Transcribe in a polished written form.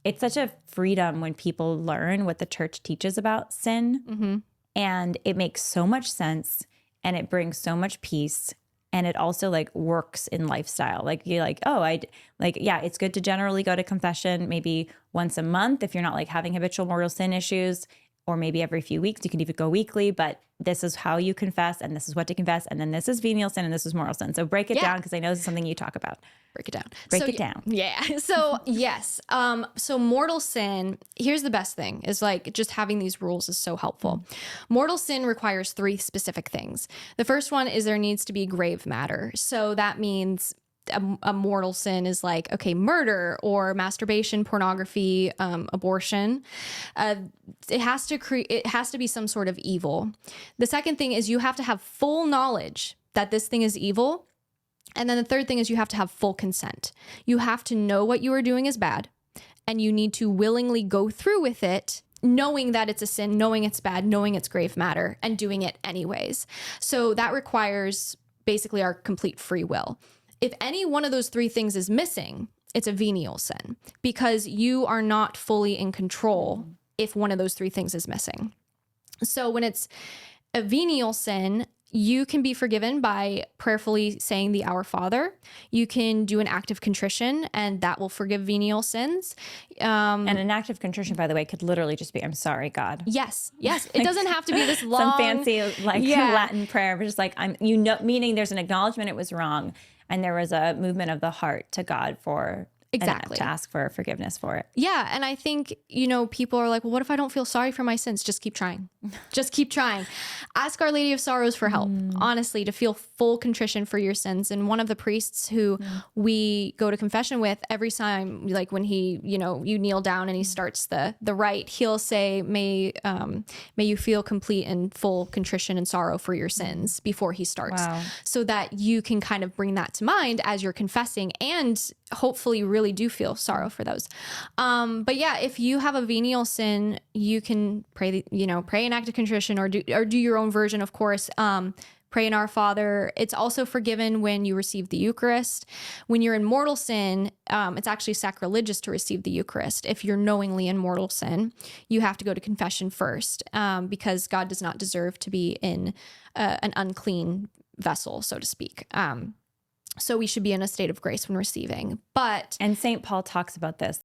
it's such a freedom when people learn what the church teaches about sin, and it makes so much sense, and it brings so much peace. And it also like works in lifestyle. Like you're like, oh, yeah, it's good to generally go to confession maybe once a month if you're not like having habitual mortal sin issues, or maybe every few weeks. You can even go weekly, but this is how you confess, and this is what to confess, and then this is venial sin, and this is mortal sin. So break it down, because I know this is something you talk about. Break it down. Break it down. Yeah. So yes. So mortal sin, here's the best thing is like just having these rules is so helpful. Mortal sin requires 3 specific things. The first one is there needs to be grave matter. So that means a mortal sin is like, okay, murder or masturbation, pornography, abortion. It has to be some sort of evil. The second thing is you have to have full knowledge that this thing is evil. And then the third thing is you have to have full consent. You have to know what you are doing is bad, and you need to willingly go through with it, knowing that it's a sin, knowing it's bad, knowing it's grave matter, and doing it anyways. So that requires basically our complete free will. If any one of those 3 things is missing, it's a venial sin, because you are not fully in control if one of those 3 things is missing. So when it's a venial sin, you can be forgiven by prayerfully saying the Our Father. You can do an act of contrition, and that will forgive venial sins. And an act of contrition, by the way, could literally just be, I'm sorry, God. Yes. It doesn't have to be this long, some fancy Latin prayer, but just like, meaning there's an acknowledgement it was wrong, and there was a movement of the heart to God for exactly to ask for forgiveness for it. Yeah. And I think, people are like, well, what if I don't feel sorry for my sins? Just keep trying. Just keep trying. Ask Our Lady of Sorrows for help, honestly, to feel full contrition for your sins. And one of the priests who we go to confession with, every time, like when he, you kneel down and he starts the rite, he'll say, may you feel complete and full contrition and sorrow for your sins before he starts. Wow. So that you can kind of bring that to mind as you're confessing, and hopefully really do feel sorrow for those. But yeah, if you have a venial sin, you can pray an act of contrition, or do your own version, of course. Pray in Our Father. It's also forgiven when you receive the Eucharist. When you're in mortal sin, it's actually sacrilegious to receive the Eucharist. If you're knowingly in mortal sin, you have to go to confession first, because God does not deserve to be in an unclean vessel, so to speak. So we should be in a state of grace when receiving. And St. Paul talks about this.